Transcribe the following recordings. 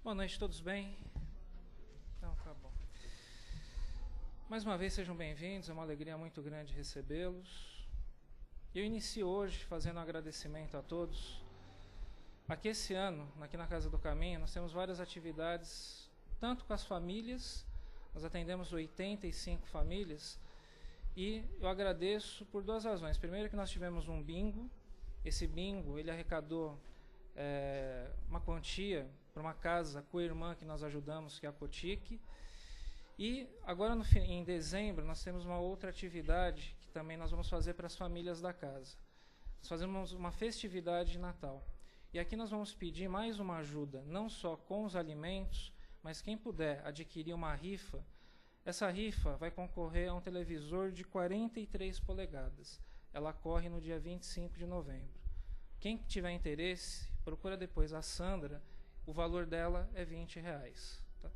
Boa noite, todos bem? Então, tá bom. Mais uma vez, sejam bem-vindos, é uma alegria muito grande recebê-los. Eu inicio hoje fazendo um agradecimento a todos. Aqui esse ano, aqui na Casa do Caminho, nós temos várias atividades, tanto com as famílias, nós atendemos 85 famílias, e eu agradeço por duas razões. Primeiro, que nós tivemos um bingo. Esse bingo, ele arrecadou uma quantia para uma casa co-irmã que nós ajudamos, que é a Cotique. E agora, em dezembro, nós temos uma outra atividade que também nós vamos fazer para as famílias da casa. Nós fazemos uma festividade de Natal. E aqui nós vamos pedir mais uma ajuda, não só com os alimentos, mas quem puder adquirir uma rifa. Essa rifa vai concorrer a um televisor de 43 polegadas. Ela corre no dia 25 de novembro. Quem tiver interesse, procura depois a Sandra. O valor dela é R$20. Tá?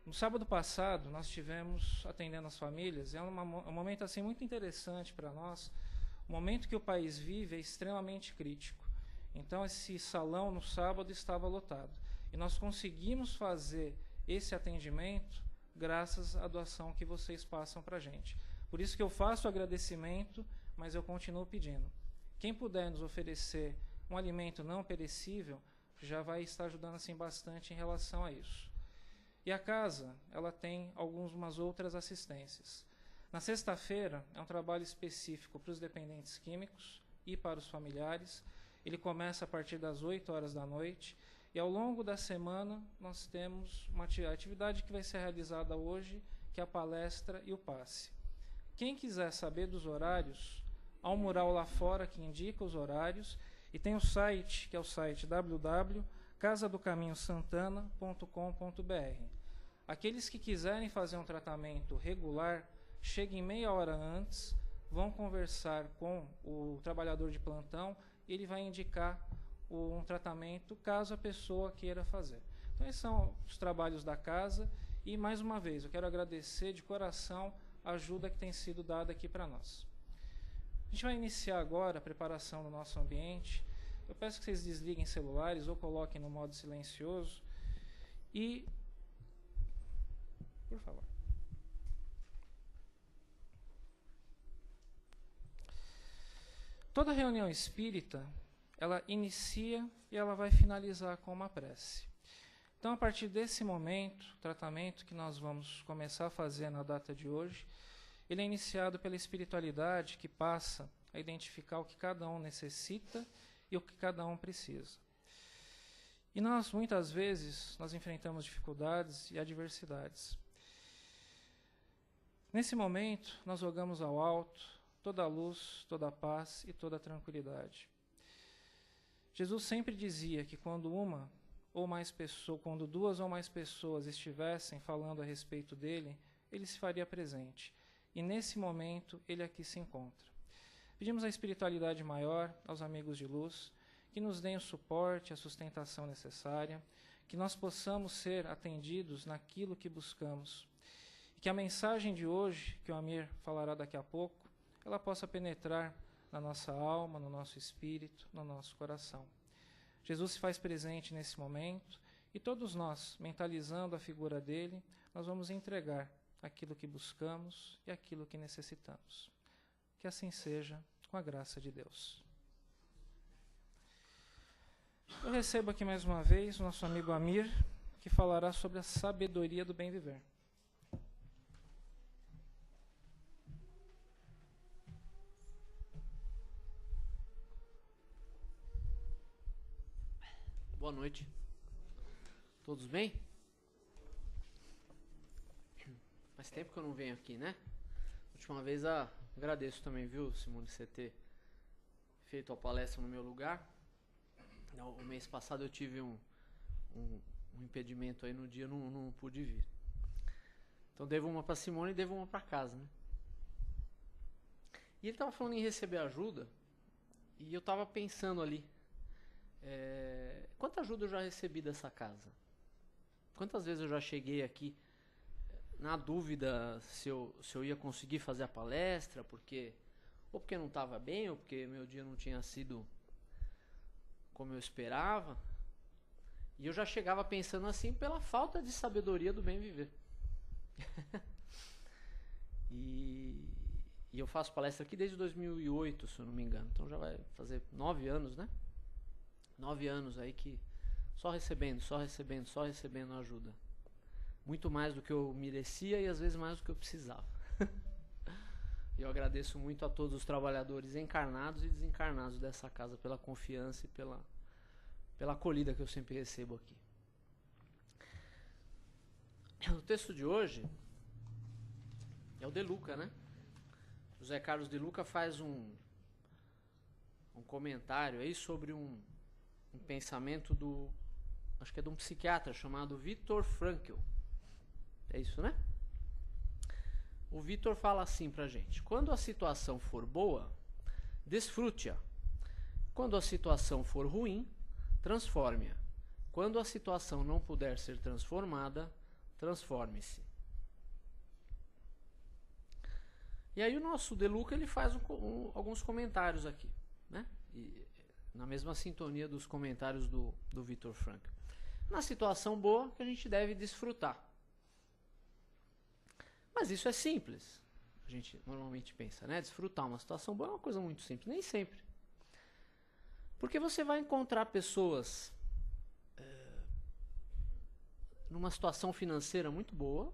No sábado passado, nós estivemos atendendo as famílias. É um momento assim muito interessante para nós. O momento que o país vive é extremamente crítico. Então, esse salão no sábado estava lotado. E nós conseguimos fazer esse atendimento graças à doação que vocês passam para a gente. Por isso que eu faço o agradecimento, mas eu continuo pedindo. Quem puder nos oferecer um alimento não perecível, já vai estar ajudando assim bastante em relação a isso. E a casa, ela tem algumas outras assistências. Na sexta-feira, é um trabalho específico para os dependentes químicos e para os familiares. Ele começa a partir das 8 horas da noite. E ao longo da semana, nós temos uma atividade que vai ser realizada hoje, que é a palestra e o passe. Quem quiser saber dos horários, há um mural lá fora que indica os horários, e tem o site, que é o site www.casadocaminhosantana.com.br. Aqueles que quiserem fazer um tratamento regular, cheguem meia hora antes, vão conversar com o trabalhador de plantão e ele vai indicar um tratamento caso a pessoa queira fazer. Então, esses são os trabalhos da casa e, mais uma vez, eu quero agradecer de coração a ajuda que tem sido dada aqui para nós. A gente vai iniciar agora a preparação do nosso ambiente. Eu peço que vocês desliguem celulares ou coloquem no modo silencioso. E, por favor. Toda reunião espírita, ela inicia e ela vai finalizar com uma prece. Então, a partir desse momento, o tratamento que nós vamos começar a fazer na data de hoje, ele é iniciado pela espiritualidade que passa a identificar o que cada um necessita e o que cada um precisa. E nós, muitas vezes, nós enfrentamos dificuldades e adversidades. Nesse momento, nós jogamos ao alto toda a luz, toda a paz e toda a tranquilidade. Jesus sempre dizia que quando quando duas ou mais pessoas estivessem falando a respeito dele, ele se faria presente. E nesse momento, ele aqui se encontra. Pedimos à espiritualidade maior, aos amigos de luz, que nos deem o suporte, a sustentação necessária, que nós possamos ser atendidos naquilo que buscamos. E que a mensagem de hoje, que o Amir falará daqui a pouco, ela possa penetrar na nossa alma, no nosso espírito, no nosso coração. Jesus se faz presente nesse momento e todos nós, mentalizando a figura dele, nós vamos entregar aquilo que buscamos e aquilo que necessitamos. Que assim seja, com a graça de Deus. Eu recebo aqui mais uma vez o nosso amigo Amir, que falará sobre a sabedoria do bem viver. Boa noite. Todos bem? Faz tempo que eu não venho aqui, né? Última vez, agradeço também, viu, Simone, você ter feito a palestra no meu lugar. O mês passado eu tive um impedimento aí no dia, não pude vir. Então devo uma para Simone e devo uma para casa, né? E ele estava falando em receber ajuda, e eu estava pensando ali, quanta ajuda eu já recebi dessa casa? Quantas vezes eu já cheguei aqui na dúvida se eu ia conseguir fazer a palestra, ou porque não estava bem, ou porque meu dia não tinha sido como eu esperava. E eu já chegava pensando assim pela falta de sabedoria do bem viver. E eu faço palestra aqui desde 2008, se eu não me engano. Então já vai fazer 9 anos, né? 9 anos aí que só recebendo ajuda. Muito mais do que eu merecia e às vezes mais do que eu precisava. E eu agradeço muito a todos os trabalhadores encarnados e desencarnados dessa casa pela confiança e pela acolhida que eu sempre recebo aqui. O texto de hoje é o De Luca, né? José Carlos de Luca faz um comentário aí sobre um pensamento acho que é de um psiquiatra chamado Viktor Frankl. É isso, né? O Viktor fala assim pra gente: quando a situação for boa, desfrute-a. Quando a situação for ruim, transforme-a. Quando a situação não puder ser transformada, transforme-se. E aí o nosso De Luca ele faz alguns comentários aqui, né? E, na mesma sintonia dos comentários do Viktor Frankl. Na situação boa que a gente deve desfrutar. Mas isso é simples. A gente normalmente pensa, né? Desfrutar uma situação boa é uma coisa muito simples. Nem sempre. Porque você vai encontrar pessoas numa situação financeira muito boa.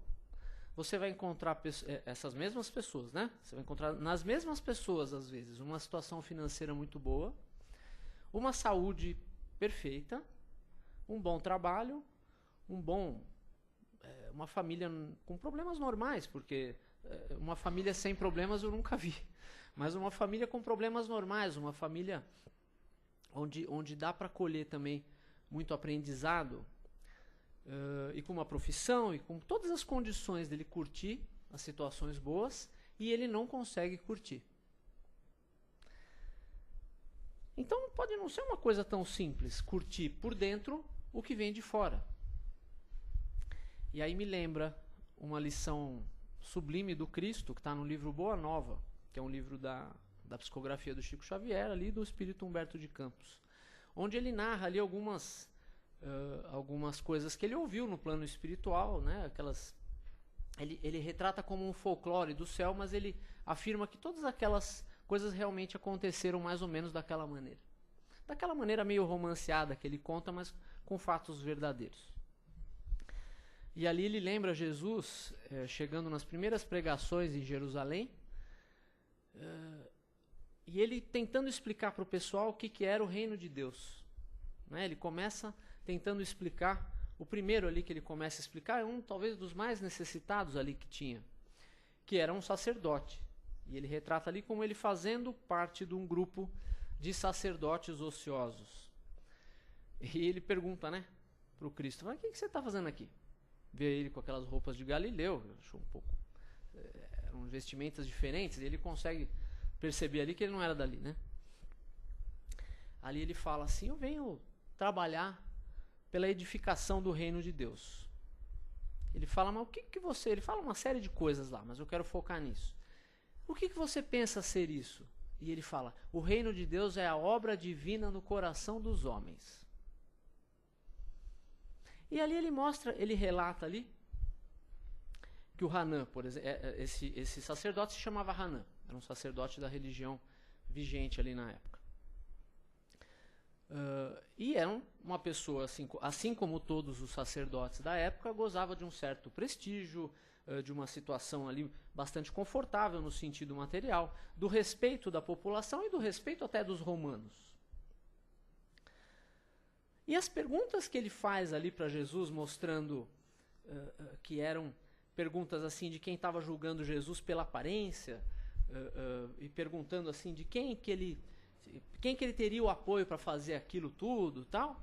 Você vai encontrar essas mesmas pessoas, né? Você vai encontrar nas mesmas pessoas, às vezes, uma situação financeira muito boa, uma saúde perfeita, um bom trabalho, uma família com problemas normais, porque uma família sem problemas eu nunca vi. Mas uma família com problemas normais, uma família onde dá para colher também muito aprendizado, e com uma profissão, e com todas as condições dele curtir as situações boas, e ele não consegue curtir. Então pode não ser uma coisa tão simples, curtir por dentro o que vem de fora. E aí me lembra uma lição sublime do Cristo, que está no livro Boa Nova, que é um livro da psicografia do Chico Xavier, ali do Espírito Humberto de Campos, onde ele narra ali algumas coisas que ele ouviu no plano espiritual, né? Ele retrata como um folclore do céu, mas ele afirma que todas aquelas coisas realmente aconteceram mais ou menos daquela maneira. Daquela maneira meio romanceada que ele conta, mas com fatos verdadeiros. E ali ele lembra Jesus chegando nas primeiras pregações em Jerusalém, e ele tentando explicar para o pessoal o que era o reino de Deus. Né? Ele começa tentando explicar, o primeiro ali que ele começa a explicar é talvez dos mais necessitados ali que tinha, que era um sacerdote. E ele retrata ali como ele fazendo parte de um grupo de sacerdotes ociosos. E ele pergunta, né, para o Cristo: mas o que você está fazendo aqui? Vê ele com aquelas roupas de Galileu, achou um pouco, eram vestimentas diferentes, e ele consegue perceber ali que ele não era dali, né? Ali ele fala assim: eu venho trabalhar pela edificação do reino de Deus. Ele fala: mas o que você... Ele fala uma série de coisas lá, mas eu quero focar nisso. O que você pensa ser isso? E ele fala: o reino de Deus é a obra divina no coração dos homens. E ali ele relata ali que o Hanã, por exemplo, esse sacerdote se chamava Hanã, era um sacerdote da religião vigente ali na época. E era uma pessoa, assim como todos os sacerdotes da época, gozava de um certo prestígio, de uma situação ali bastante confortável no sentido material, do respeito da população e do respeito até dos romanos. E as perguntas que ele faz ali para Jesus, mostrando que eram perguntas assim de quem estava julgando Jesus pela aparência, e perguntando assim de quem que ele teria o apoio para fazer aquilo tudo, tal,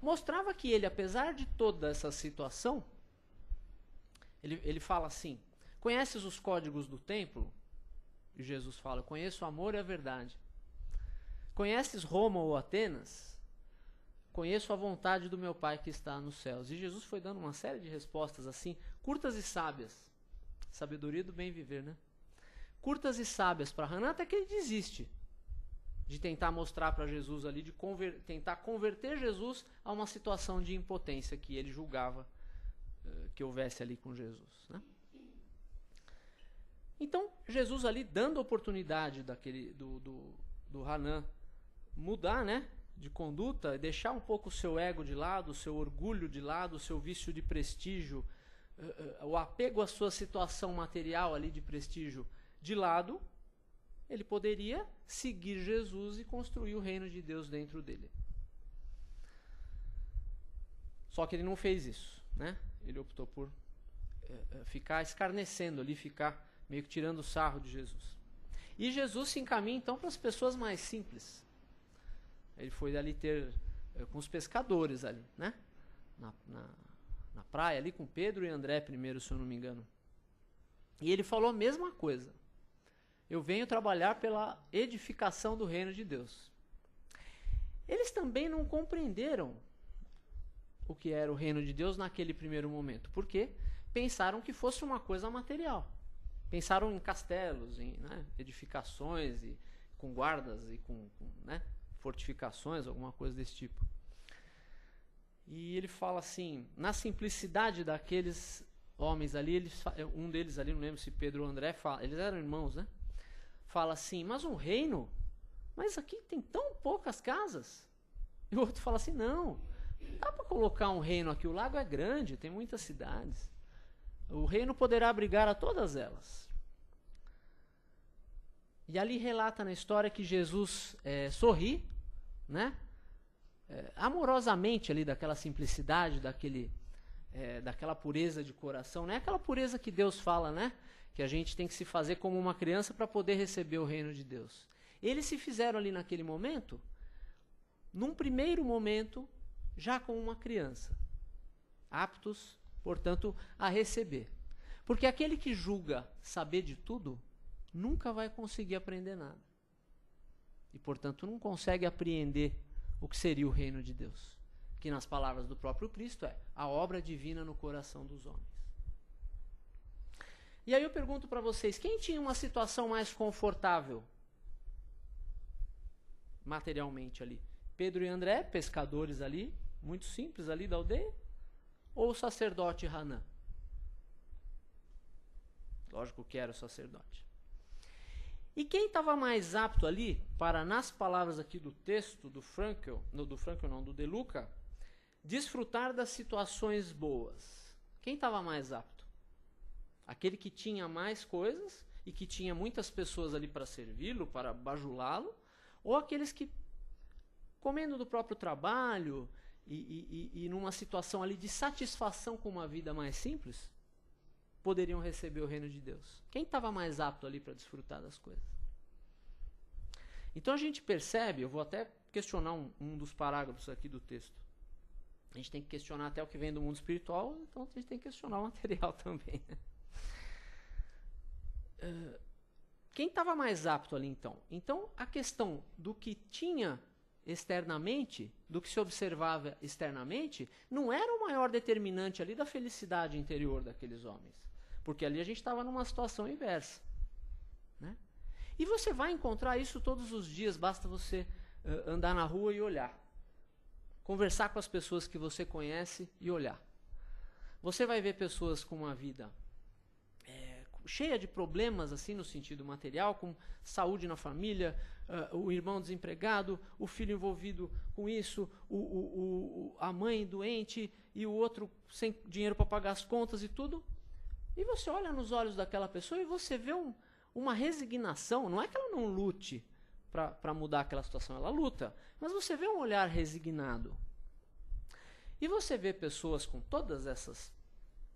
mostrava que ele, apesar de toda essa situação, ele fala assim: conheces os códigos do templo? E Jesus fala: conheço o amor e a verdade. Conheces Roma ou Atenas? Conheço a vontade do meu Pai que está nos céus. E Jesus foi dando uma série de respostas assim, curtas e sábias. Sabedoria do bem viver, né? Curtas e sábias para Hanã, até que ele desiste de tentar mostrar para Jesus ali, de tentar converter Jesus a uma situação de impotência que ele julgava que houvesse ali com Jesus, né? Então, Jesus ali dando oportunidade do Hanan mudar, né, de conduta, deixar um pouco o seu ego de lado, o seu orgulho de lado, o seu vício de prestígio, o apego à sua situação material ali de prestígio de lado, ele poderia seguir Jesus e construir o reino de Deus dentro dele. Só que ele não fez isso, né? Ele optou por ficar escarnecendo ali, ficar meio que tirando sarro de Jesus. E Jesus se encaminha então para as pessoas mais simples. Ele foi ali ter com os pescadores ali, né? Na praia ali com Pedro e André primeiro, se eu não me engano. E ele falou a mesma coisa. Eu venho trabalhar pela edificação do reino de Deus. Eles também não compreenderam o que era o reino de Deus naquele primeiro momento, porque pensaram que fosse uma coisa material. Pensaram em castelos, em, né, edificações, e com guardas e com né, fortificações, alguma coisa desse tipo. E ele fala assim, na simplicidade daqueles homens ali, um deles ali, não lembro se Pedro ou André, eles eram irmãos, né? Fala assim, mas um reino? Mas aqui tem tão poucas casas. E o outro fala assim, não, dá para colocar um reino aqui, o lago é grande, tem muitas cidades. O reino poderá abrigar a todas elas. E ali relata na história que Jesus sorri, né? Amorosamente ali, daquela simplicidade, daquela pureza de coração. Não é aquela pureza que Deus fala, né? Que a gente tem que se fazer como uma criança para poder receber o reino de Deus. Eles se fizeram ali naquele momento, num primeiro momento, já como uma criança, aptos, portanto, a receber. Porque aquele que julga saber de tudo, nunca vai conseguir aprender nada. E, portanto, não consegue apreender o que seria o reino de Deus. Que, nas palavras do próprio Cristo, é a obra divina no coração dos homens. E aí eu pergunto para vocês, quem tinha uma situação mais confortável materialmente ali? Pedro e André, pescadores ali, muito simples ali da aldeia, ou o sacerdote Hanan? Lógico que era o sacerdote. E quem estava mais apto ali para, nas palavras aqui do texto do do De Luca, desfrutar das situações boas? Quem estava mais apto? Aquele que tinha mais coisas e que tinha muitas pessoas ali para servi-lo, para bajulá-lo, ou aqueles que, comendo do próprio trabalho e numa situação ali de satisfação com uma vida mais simples, poderiam receber o reino de Deus? Quem estava mais apto ali para desfrutar das coisas? Então a gente percebe, eu vou até questionar um dos parágrafos aqui do texto. A gente tem que questionar até o que vem do mundo espiritual, então a gente tem que questionar o material também, né? Quem estava mais apto ali então? Então a questão do que tinha externamente, do que se observava externamente, não era o maior determinante ali da felicidade interior daqueles homens. Porque ali a gente estava numa situação inversa, né? E você vai encontrar isso todos os dias, basta você andar na rua e olhar. Conversar com as pessoas que você conhece e olhar. Você vai ver pessoas com uma vida cheia de problemas, assim, no sentido material, com saúde na família, o irmão desempregado, o filho envolvido com isso, a mãe doente e o outro sem dinheiro para pagar as contas e tudo. E você olha nos olhos daquela pessoa e você vê uma resignação. Não é que ela não lute para mudar aquela situação, ela luta, mas você vê um olhar resignado. E você vê pessoas com todas essas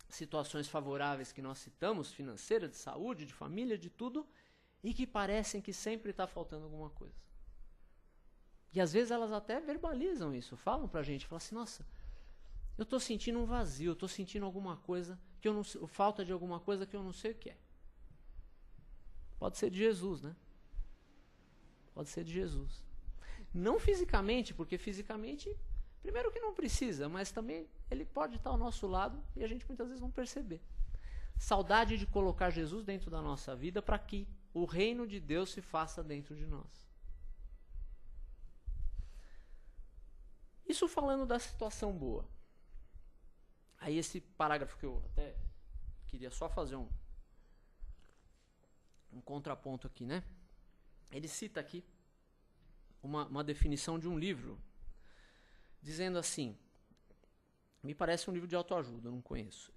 situações favoráveis que nós citamos, financeira, de saúde, de família, de tudo, e que parecem que sempre está faltando alguma coisa. E às vezes elas até verbalizam isso, falam pra gente, falam assim, nossa, eu estou sentindo um vazio, eu estou sentindo alguma coisa, que eu não sei, falta de alguma coisa que eu não sei o que é. Pode ser de Jesus, né? Pode ser de Jesus. Não fisicamente, porque fisicamente, primeiro que não precisa, mas também ele pode estar ao nosso lado e a gente muitas vezes não perceber. Saudade de colocar Jesus dentro da nossa vida para que o reino de Deus se faça dentro de nós. Isso falando da situação boa. Aí esse parágrafo que eu até queria só fazer um contraponto aqui, né? Ele cita aqui uma definição de um livro, dizendo assim, me parece um livro de autoajuda, eu não conheço.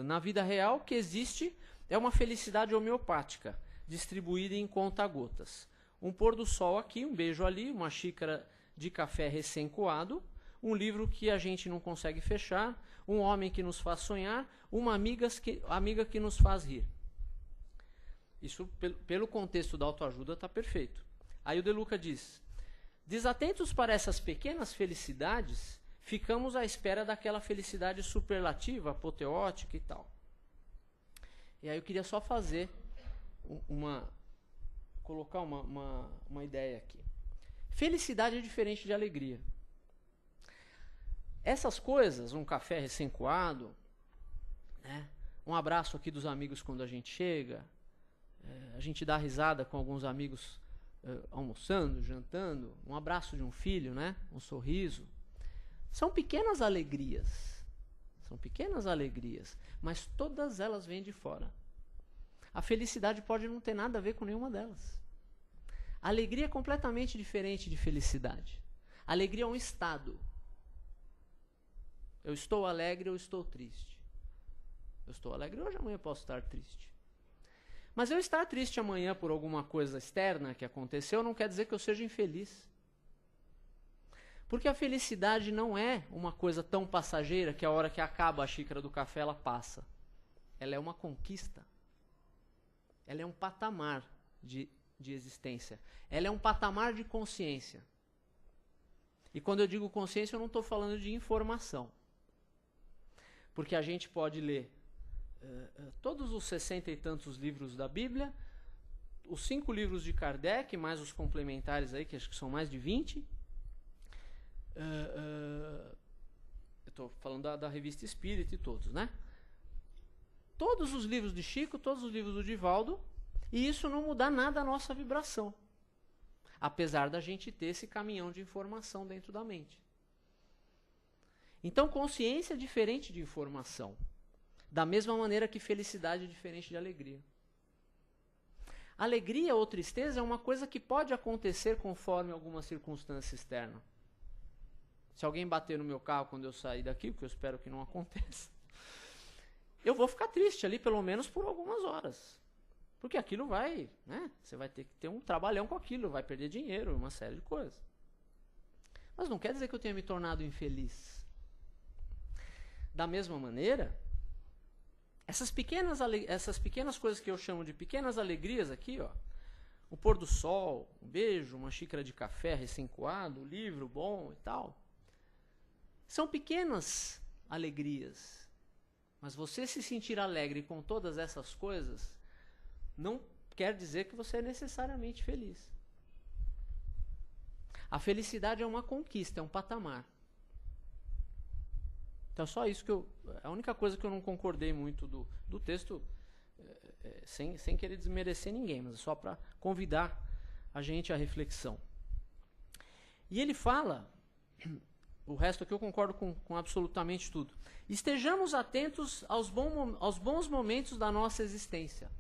Na vida real, o que existe é uma felicidade homeopática, distribuída em conta-gotas. Um pôr do sol aqui, um beijo ali, uma xícara de café recém-coado, um livro que a gente não consegue fechar, um homem que nos faz sonhar, uma amiga que nos faz rir. Isso, pelo contexto da autoajuda, está perfeito. Aí o De Luca diz, desatentos para essas pequenas felicidades, ficamos à espera daquela felicidade superlativa, apoteótica e tal. E aí eu queria só fazer colocar uma ideia aqui. Felicidade é diferente de alegria. Essas coisas, um café recém-coado, né, um abraço aqui dos amigos quando a gente chega, a gente dá risada com alguns amigos almoçando, jantando, um abraço de um filho, né, um sorriso. São pequenas alegrias. São pequenas alegrias, mas todas elas vêm de fora. A felicidade pode não ter nada a ver com nenhuma delas. A alegria é completamente diferente de felicidade. A alegria é um estado. Eu estou alegre ou estou triste. Eu estou alegre hoje, amanhã eu posso estar triste. Mas eu estar triste amanhã por alguma coisa externa que aconteceu não quer dizer que eu seja infeliz. Porque a felicidade não é uma coisa tão passageira que a hora que acaba a xícara do café ela passa. Ela é uma conquista. Ela é um patamar de existência. Ela é um patamar de consciência. E quando eu digo consciência, eu não estou falando de informação. Porque a gente pode ler todos os 60 e tantos livros da Bíblia, os 5 livros de Kardec, mais os complementares aí, que acho que são mais de 20. Eu estou falando da Revista Espírita e todos, né? Todos os livros de Chico, todos os livros do Divaldo, e isso não muda nada a nossa vibração. Apesar da gente ter esse caminhão de informação dentro da mente. Então, consciência é diferente de informação. Da mesma maneira que felicidade é diferente de alegria. Alegria ou tristeza é uma coisa que pode acontecer conforme alguma circunstância externa. Se alguém bater no meu carro quando eu sair daqui, o que eu espero que não aconteça, eu vou ficar triste ali pelo menos por algumas horas. Porque aquilo vai, né? Você vai ter que ter um trabalhão com aquilo, vai perder dinheiro, uma série de coisas. Mas não quer dizer que eu tenha me tornado infeliz. Da mesma maneira, essas pequenas coisas que eu chamo de pequenas alegrias aqui, ó, o pôr do sol, um beijo, uma xícara de café recém-coado, um livro bom e tal, são pequenas alegrias. Mas você se sentir alegre com todas essas coisas não quer dizer que você é necessariamente feliz. A felicidade é uma conquista, é um patamar. Então, só isso que a única coisa que eu não concordei muito do texto, sem querer desmerecer ninguém, mas só para convidar a gente à reflexão. E ele fala, o resto aqui eu concordo com absolutamente tudo. Estejamos atentos aos bons momentos da nossa existência.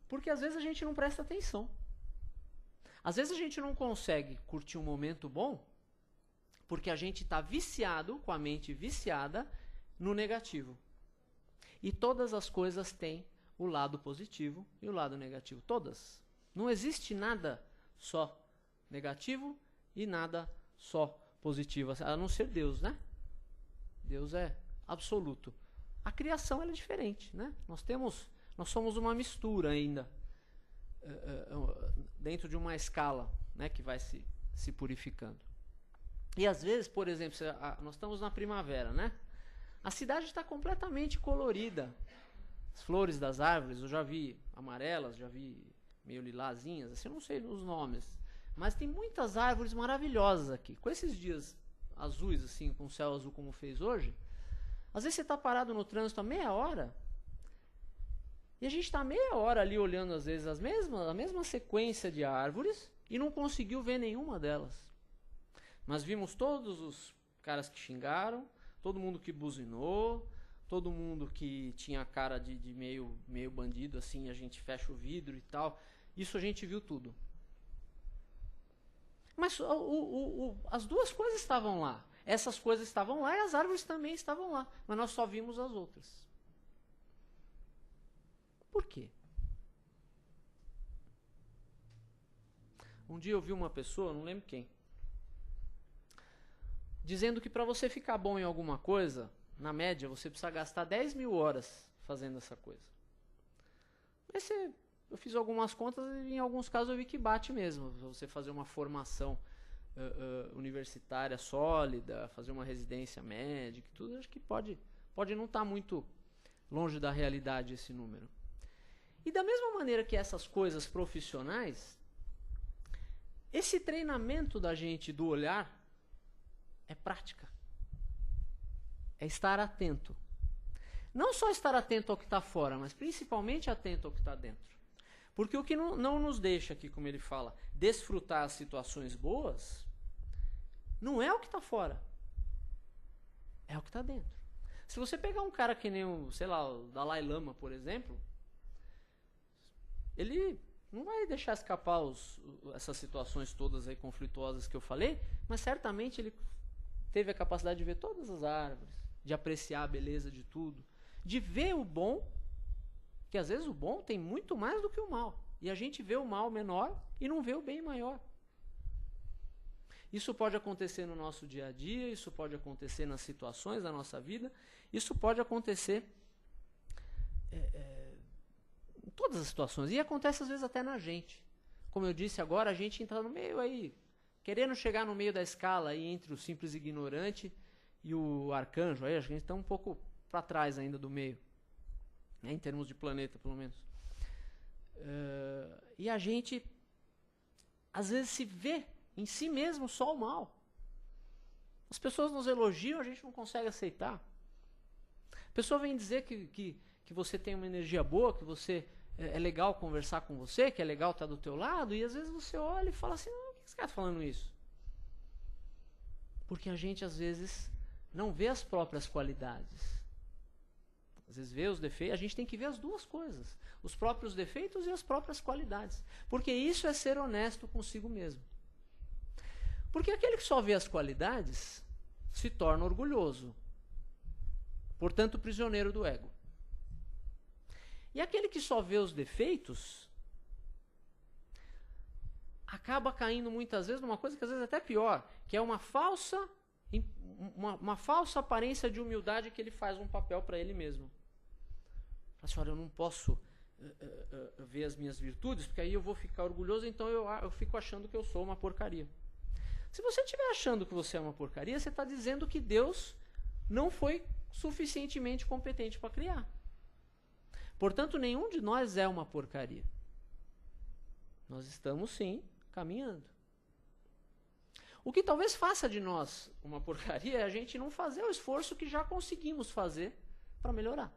Porque às vezes a gente não presta atenção. Às vezes a gente não consegue curtir um momento bom porque a gente está viciado, com a mente viciada, no negativo. E todas as coisas têm o lado positivo e o lado negativo. Todas. Não existe nada só negativo e nada só positivo, a não ser Deus, né? Deus é absoluto. A criação ela é diferente, né? Nós somos uma mistura ainda, dentro de uma escala, né, que vai se purificando. E às vezes, por exemplo, nós estamos na primavera, né? A cidade está completamente colorida. As flores das árvores, eu já vi amarelas, já vi meio lilazinhas, assim, eu não sei os nomes. Mas tem muitas árvores maravilhosas aqui. Com esses dias azuis, assim, com o céu azul como fez hoje, às vezes você está parado no trânsito há meia hora E a gente está meia hora ali olhando, às vezes, a mesma sequência de árvores e não conseguiu ver nenhuma delas. Mas vimos todos os caras que xingaram, todo mundo que buzinou, todo mundo que tinha a cara de meio bandido, assim, a gente fecha o vidro e tal. Isso a gente viu tudo. Mas as duas coisas estavam lá. Essas coisas estavam lá e as árvores também estavam lá. Mas nós só vimos as outras. Por quê? Um dia eu vi uma pessoa, não lembro quem, dizendo que para você ficar bom em alguma coisa, na média, você precisa gastar 10 mil horas fazendo essa coisa. Mas eu fiz algumas contas e em alguns casos eu vi que bate mesmo. Você fazer uma formação universitária sólida, fazer uma residência médica, tudo, acho que pode não estar muito longe da realidade esse número. E da mesma maneira que essas coisas profissionais, esse treinamento da gente do olhar é prática. É estar atento. Não só estar atento ao que está fora, mas principalmente atento ao que está dentro. Porque o que não nos deixa aqui, como ele fala, desfrutar as situações boas, não é o que está fora. É o que está dentro. Se você pegar um cara que nem o Dalai Lama, por exemplo, ele não vai deixar escapar essas situações todas aí conflituosas que eu falei, mas certamente ele teve a capacidade de ver todas as árvores, de apreciar a beleza de tudo, de ver o bom, que às vezes o bom tem muito mais do que o mal. E a gente vê o mal menor e não vê o bem maior. Isso pode acontecer no nosso dia a dia, isso pode acontecer nas situações da nossa vida, isso pode acontecer em todas as situações. E acontece às vezes até na gente. Como eu disse agora, a gente entra no meio aí, querendo chegar no meio da escala aí entre o simples ignorante e o arcanjo. Aí a gente está um pouco para trás ainda do meio, né, em termos de planeta, pelo menos. E a gente, às vezes, se vê em si mesmo só o mal. As pessoas nos elogiam, a gente não consegue aceitar. A pessoa vem dizer que você tem uma energia boa, que você é legal conversar com você, que é legal estar do teu lado, e às vezes você olha e fala assim, não, por que esse cara está falando isso? Porque a gente, às vezes, não vê as próprias qualidades. Às vezes vê os defeitos, a gente tem que ver as duas coisas. Os próprios defeitos e as próprias qualidades. Porque isso é ser honesto consigo mesmo. Porque aquele que só vê as qualidades se torna orgulhoso. Portanto, prisioneiro do ego. E aquele que só vê os defeitos acaba caindo muitas vezes numa coisa que às vezes é até pior, que é uma falsa aparência de humildade que ele faz um papel para ele mesmo. Fala assim, olha, eu não posso ver as minhas virtudes, porque aí eu vou ficar orgulhoso, então eu fico achando que eu sou uma porcaria. Se você estiver achando que você é uma porcaria, você está dizendo que Deus não foi suficientemente competente para criar. Portanto, nenhum de nós é uma porcaria. Nós estamos, sim, caminhando. O que talvez faça de nós uma porcaria é a gente não fazer o esforço que já conseguimos fazer para melhorar.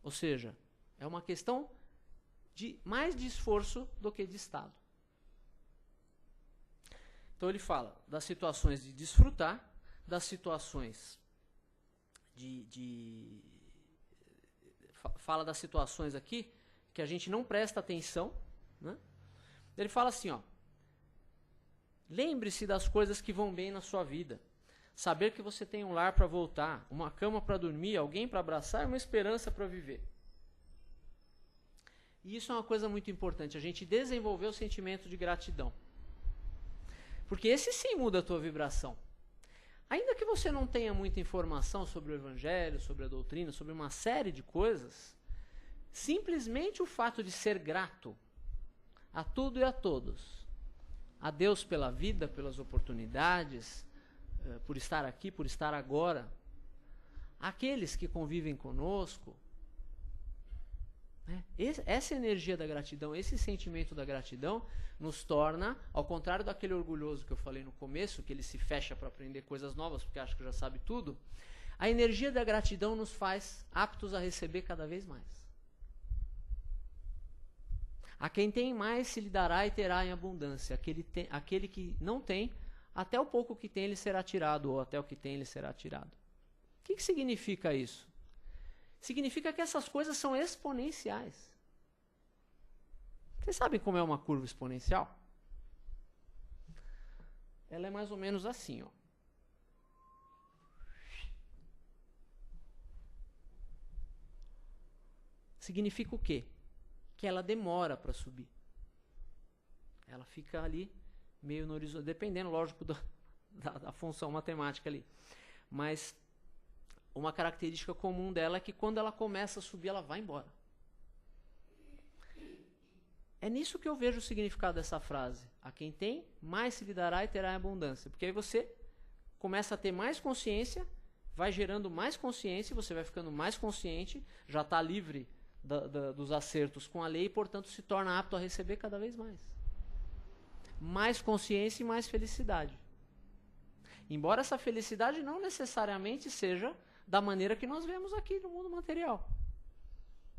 Ou seja, é uma questão mais de esforço do que de estado. Então ele fala das situações de desfrutar, das situações fala das situações aqui que a gente não presta atenção, né? Ele fala assim, ó, lembre-se das coisas que vão bem na sua vida. Saber que você tem um lar para voltar, uma cama para dormir, alguém para abraçar e uma esperança para viver. E isso é uma coisa muito importante, a gente desenvolver o sentimento de gratidão. Porque esse sim muda a tua vibração. Ainda que você não tenha muita informação sobre o Evangelho, sobre a doutrina, sobre uma série de coisas, simplesmente o fato de ser grato a tudo e a todos, a Deus pela vida, pelas oportunidades, por estar aqui, por estar agora, aqueles que convivem conosco, né? Essa energia da gratidão, esse sentimento da gratidão nos torna, ao contrário daquele orgulhoso que eu falei no começo, que ele se fecha para aprender coisas novas porque acha que já sabe tudo, A energia da gratidão nos faz aptos a receber cada vez mais. A quem tem mais se lhe dará e terá em abundância. Aquele que não tem, até o pouco que tem lhe será tirado, ou até o que tem lhe será tirado. O que significa isso? Significa que essas coisas são exponenciais. Vocês sabem como é uma curva exponencial? Ela é mais ou menos assim, ó. Significa o quê? Que ela demora para subir. Ela fica ali meio no horizonte, dependendo, lógico, da função matemática ali. Mas uma característica comum dela é que quando ela começa a subir, ela vai embora. É nisso que eu vejo o significado dessa frase. A quem tem, mais se lhe dará e terá em abundância. Porque aí você começa a ter mais consciência, vai gerando mais consciência, você vai ficando mais consciente, já está livre dos acertos com a lei e, portanto, se torna apto a receber cada vez mais. Mais consciência e mais felicidade. Embora essa felicidade não necessariamente seja da maneira que nós vemos aqui no mundo material.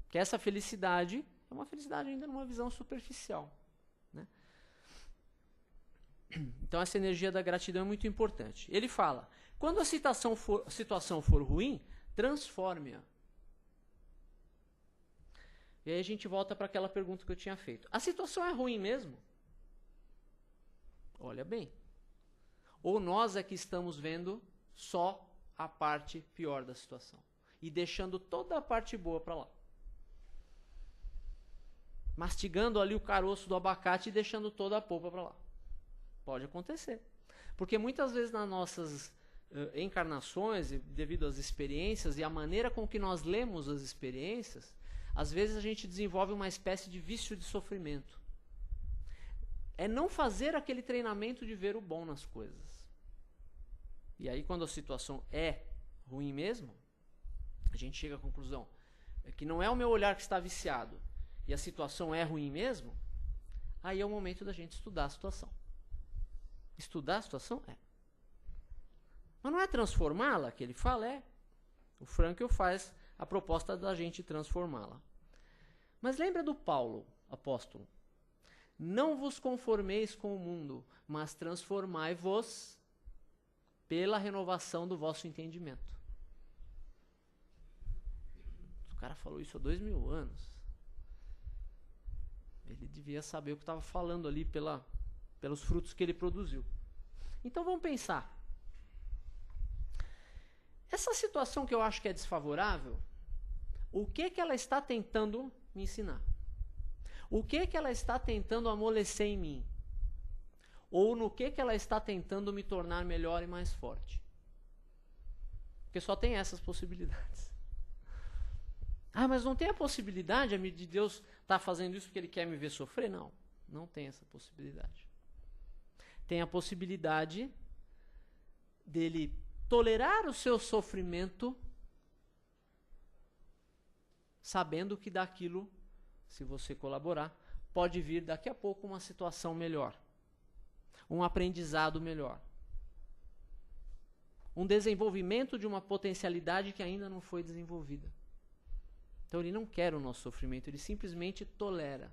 Que essa felicidade é uma felicidade ainda numa visão superficial, né? Então essa energia da gratidão é muito importante. Ele fala, quando a situação for ruim, transforme-a. E aí a gente volta para aquela pergunta que eu tinha feito. A situação é ruim mesmo? Olha bem. Ou nós é que estamos vendo só a parte pior da situação e deixando toda a parte boa para lá. Mastigando ali o caroço do abacate e deixando toda a polpa para lá. Pode acontecer. Porque muitas vezes nas nossas encarnações, devido às experiências e a maneira com que nós lemos as experiências, às vezes a gente desenvolve uma espécie de vício de sofrimento. É não fazer aquele treinamento de ver o bom nas coisas. E aí quando a situação é ruim mesmo, a gente chega à conclusão que não é o meu olhar que está viciado e a situação é ruim mesmo, aí é o momento da gente estudar a situação. Estudar a situação? É. Mas não é transformá-la que ele fala, é. O Frankl faz a proposta da gente transformá-la. Mas lembra do Paulo, apóstolo? Não vos conformeis com o mundo, mas transformai-vos pela renovação do vosso entendimento. O cara falou isso há 2000 anos. Ele devia saber o que estava falando ali pelos frutos que ele produziu. Então vamos pensar. Essa situação que eu acho que é desfavorável, o que ela está tentando me ensinar? O que ela está tentando amolecer em mim? Ou no que ela está tentando me tornar melhor e mais forte? Porque só tem essas possibilidades. Ah, mas não tem a possibilidade de Deus estar fazendo isso porque Ele quer me ver sofrer? Não, não tem essa possibilidade. Tem a possibilidade dele tolerar o seu sofrimento, sabendo que daquilo, se você colaborar, pode vir daqui a pouco uma situação melhor, um aprendizado melhor, um desenvolvimento de uma potencialidade que ainda não foi desenvolvida. Então ele não quer o nosso sofrimento, ele simplesmente tolera.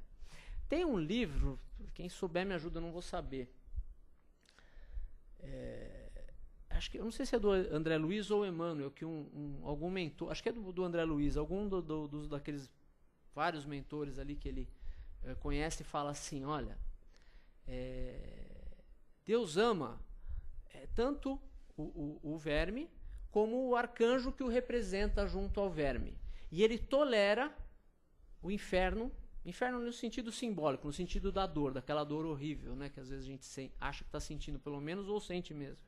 Tem um livro, quem souber me ajuda, eu não vou saber. Acho que, eu não sei se é do André Luiz ou Emmanuel, que algum mentor, acho que é do André Luiz, algum daqueles vários mentores ali que ele conhece, fala assim, olha, Deus ama tanto o verme como o arcanjo que o representa junto ao verme. E ele tolera o inferno no sentido simbólico, no sentido da dor, daquela dor horrível, né, que às vezes a gente acha que está sentindo pelo menos ou sente mesmo.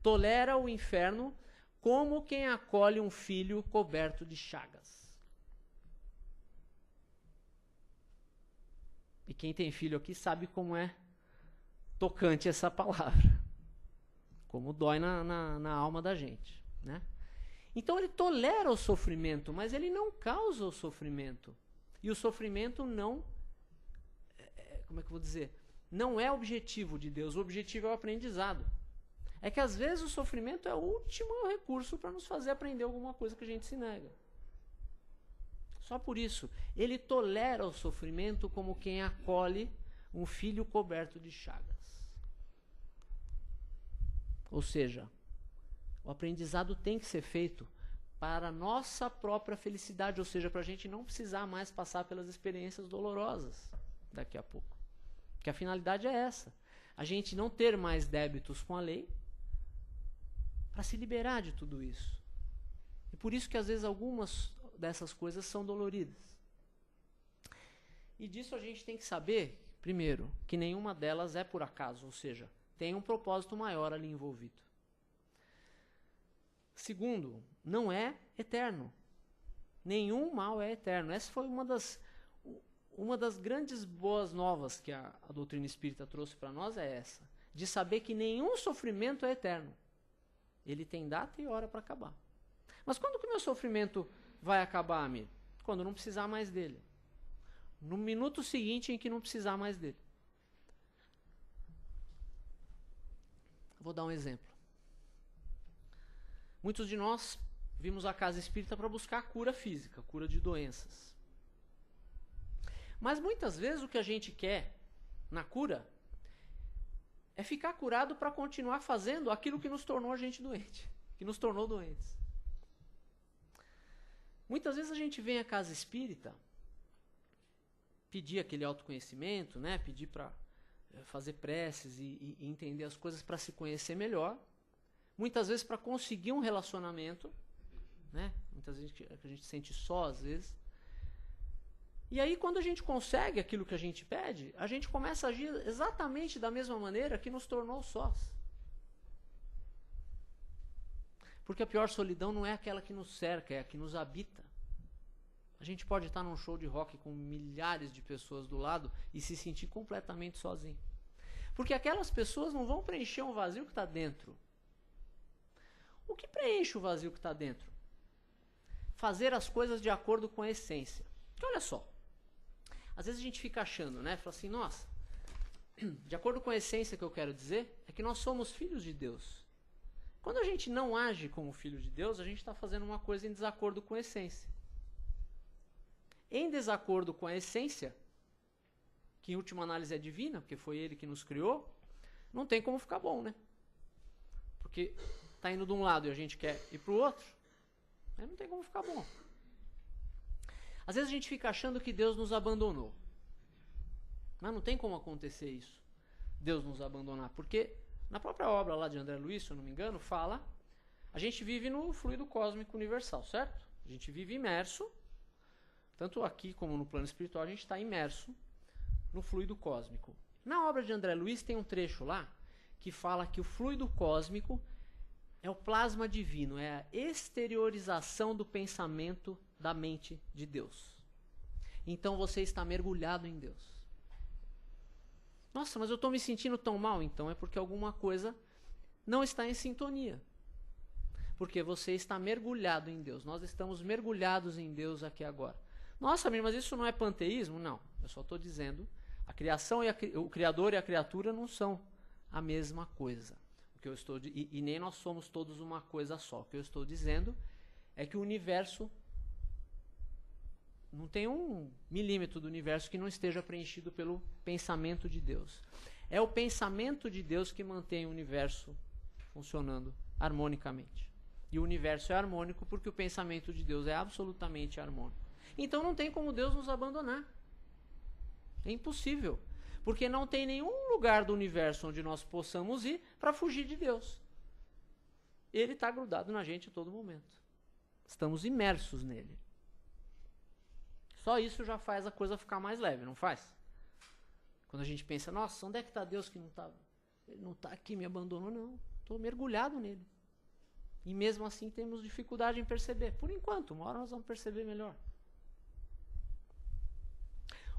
Tolera o inferno como quem acolhe um filho coberto de chagas. E quem tem filho aqui sabe como é tocante essa palavra. Como dói na alma da gente, né? Então ele tolera o sofrimento, mas ele não causa o sofrimento. E o sofrimento não, como é que eu vou dizer? Não é objetivo de Deus, o objetivo é o aprendizado. É que às vezes o sofrimento é o último recurso para nos fazer aprender alguma coisa que a gente se nega. Só por isso, ele tolera o sofrimento como quem acolhe um filho coberto de chagas. Ou seja, o aprendizado tem que ser feito para a nossa própria felicidade, ou seja, para a gente não precisar mais passar pelas experiências dolorosas daqui a pouco. Porque a finalidade é essa, a gente não ter mais débitos com a lei, para se liberar de tudo isso. E por isso que às vezes algumas dessas coisas são doloridas. E disso a gente tem que saber, primeiro, que nenhuma delas é por acaso, ou seja, tem um propósito maior ali envolvido. Segundo, não é eterno. Nenhum mal é eterno. Essa foi uma das grandes boas novas que a doutrina espírita trouxe para nós, é essa, de saber que nenhum sofrimento é eterno. Ele tem data e hora para acabar. Mas quando que o meu sofrimento vai acabar, amigo? Quando não precisar mais dele. No minuto seguinte em que não precisar mais dele. Vou dar um exemplo. Muitos de nós vimos a casa espírita para buscar a cura física, a cura de doenças. Mas muitas vezes o que a gente quer na cura é ficar curado para continuar fazendo aquilo que nos tornou a gente doente, que nos tornou doentes. Muitas vezes a gente vem à casa espírita pedir aquele autoconhecimento, né? Pedir para fazer preces e entender as coisas para se conhecer melhor. Muitas vezes para conseguir um relacionamento, né? Muitas vezes a gente se sente só às vezes. E aí quando a gente consegue aquilo que a gente pede, a gente começa a agir exatamente da mesma maneira que nos tornou sós. Porque a pior solidão não é aquela que nos cerca, é a que nos habita. A gente pode estar num show de rock com milhares de pessoas do lado e se sentir completamente sozinho. Porque aquelas pessoas não vão preencher um vazio que está dentro. O que preenche o vazio que está dentro? Fazer as coisas de acordo com a essência. Porque olha só, às vezes a gente fica achando, né? Fala assim, nossa, de acordo com a essência que eu quero dizer, é que nós somos filhos de Deus. Quando a gente não age como filho de Deus, a gente está fazendo uma coisa em desacordo com a essência. Em desacordo com a essência, que em última análise é divina, porque foi Ele que nos criou, não tem como ficar bom, né? Porque está indo de um lado e a gente quer ir para o outro, aí não tem como ficar bom. Às vezes a gente fica achando que Deus nos abandonou. Mas não tem como acontecer isso, Deus nos abandonar, porque na própria obra lá de André Luiz, se eu não me engano, fala, a gente vive no fluido cósmico universal, certo? A gente vive imerso, tanto aqui como no plano espiritual, a gente está imerso no fluido cósmico. Na obra de André Luiz tem um trecho lá que fala que o fluido cósmico é o plasma divino, é a exteriorização do pensamento da mente de Deus. Então você está mergulhado em Deus. Nossa, mas eu estou me sentindo tão mal. Então é porque alguma coisa não está em sintonia. Porque você está mergulhado em Deus. Nós estamos mergulhados em Deus aqui agora. Nossa, mas isso não é panteísmo? Não, eu só estou dizendo, a criação e o Criador e a criatura não são a mesma coisa. O que eu estou e nem nós somos todos uma coisa só. O que eu estou dizendo é que o universo não tem 1 milímetro do universo que não esteja preenchido pelo pensamento de Deus. É o pensamento de Deus que mantém o universo funcionando harmonicamente. E o universo é harmônico porque o pensamento de Deus é absolutamente harmônico. Então não tem como Deus nos abandonar. É impossível. Porque não tem nenhum lugar do universo onde nós possamos ir para fugir de Deus. Ele está grudado na gente a todo momento. Estamos imersos nele. Só isso já faz a coisa ficar mais leve, não faz? Quando a gente pensa, nossa, onde é que está Deus que não está? Ele não está aqui, me abandonou, não. Estou mergulhado nele. E mesmo assim temos dificuldade em perceber. Por enquanto, uma hora nós vamos perceber melhor.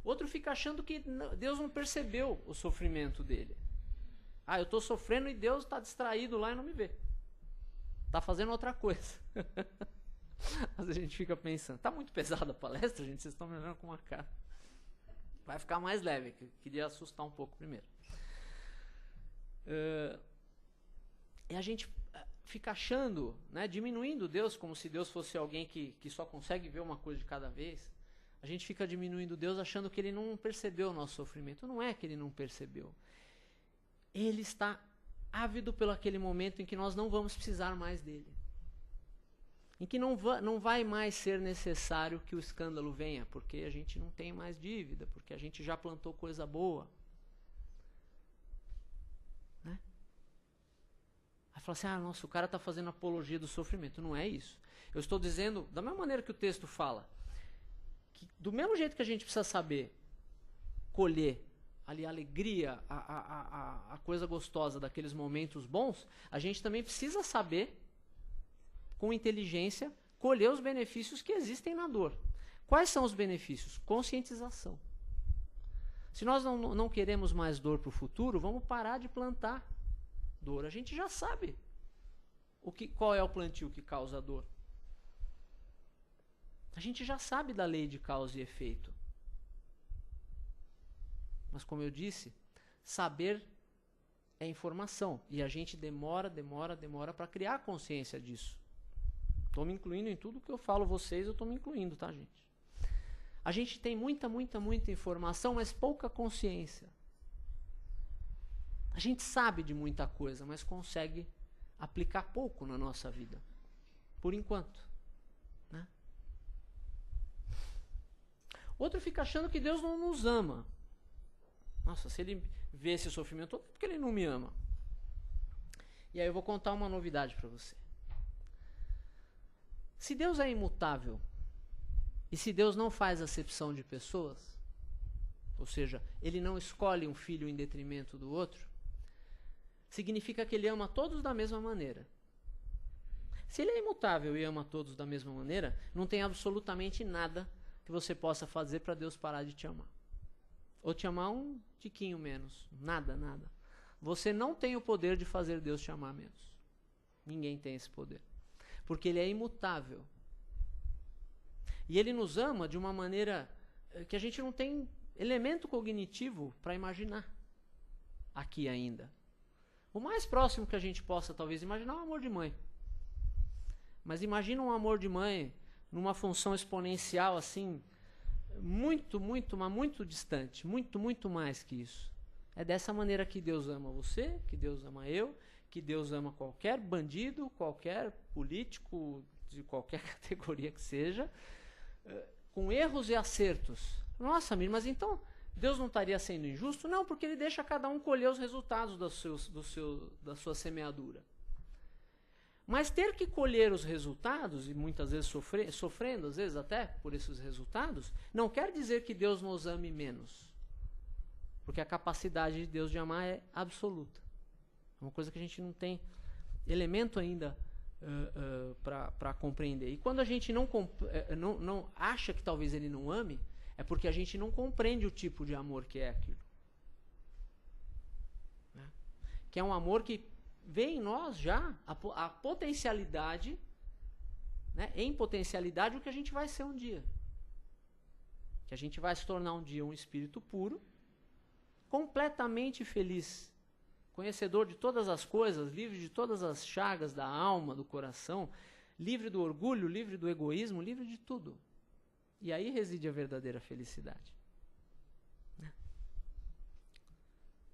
Outro fica achando que Deus não percebeu o sofrimento dele. Ah, eu estou sofrendo e Deus está distraído lá e não me vê. Está fazendo outra coisa. Às vezes a gente fica pensando, tá muito pesada a palestra, gente, vocês estão me olhando com uma cara. Vai ficar mais leve, que queria assustar um pouco primeiro. E a gente fica achando, né, diminuindo Deus como se Deus fosse alguém que só consegue ver uma coisa de cada vez. A gente fica diminuindo Deus achando que Ele não percebeu o nosso sofrimento. Não é que Ele não percebeu. Ele está ávido pelo aquele momento em que nós não vamos precisar mais dele. Em que não vai mais ser necessário que o escândalo venha, porque a gente não tem mais dívida, porque a gente já plantou coisa boa. Né? Aí fala assim, nossa, o cara está fazendo apologia do sofrimento. Não é isso. Eu estou dizendo, da mesma maneira que o texto fala, que do mesmo jeito que a gente precisa saber colher ali a alegria, a coisa gostosa daqueles momentos bons, a gente também precisa saber, com inteligência, colher os benefícios que existem na dor. Quais são os benefícios? Conscientização. Se nós não queremos mais dor para o futuro, vamos parar de plantar dor. A gente já sabe qual é o plantio que causa dor. A gente já sabe da lei de causa e efeito. Mas como eu disse, saber é informação. E a gente demora para criar consciência disso. Estou me incluindo em tudo que eu falo vocês, eu estou me incluindo, tá, gente? A gente tem muita informação, mas pouca consciência. A gente sabe de muita coisa, mas consegue aplicar pouco na nossa vida. Por enquanto. Né? Outro fica achando que Deus não nos ama. Nossa, se ele vê esse sofrimento todo, é porque ele não me ama. E aí eu vou contar uma novidade para você. Se Deus é imutável, e se Deus não faz acepção de pessoas, ou seja, ele não escolhe um filho em detrimento do outro, significa que ele ama todos da mesma maneira. Se ele é imutável e ama todos da mesma maneira, não tem absolutamente nada que você possa fazer para Deus parar de te amar. Ou te amar um tiquinho menos. Nada. Você não tem o poder de fazer Deus te amar menos. Ninguém tem esse poder. Porque ele é imutável. E ele nos ama de uma maneira que a gente não tem elemento cognitivo para imaginar aqui ainda. O mais próximo que a gente possa talvez imaginar é o amor de mãe. Mas imagina um amor de mãe numa função exponencial assim, mas muito distante, muito mais que isso. É dessa maneira que Deus ama você, que Deus ama eu, que Deus ama qualquer bandido, qualquer político, de qualquer categoria que seja, com erros e acertos. Nossa, amigo, mas então Deus não estaria sendo injusto? Não, porque ele deixa cada um colher os resultados da sua semeadura. Mas ter que colher os resultados, e muitas vezes sofrendo, às vezes até por esses resultados, não quer dizer que Deus nos ame menos. Porque a capacidade de Deus de amar é absoluta. É uma coisa que a gente não tem elemento ainda para compreender. E quando a gente não acha que talvez ele não ame, é porque a gente não compreende o tipo de amor que é aquilo. Né? Que é um amor que vê em nós já a potencialidade, né, em potencialidade o que a gente vai ser um dia. Que a gente vai se tornar um dia um espírito puro, completamente feliz, conhecedor de todas as coisas, livre de todas as chagas da alma, do coração, livre do orgulho, livre do egoísmo, livre de tudo. E aí reside a verdadeira felicidade. Né?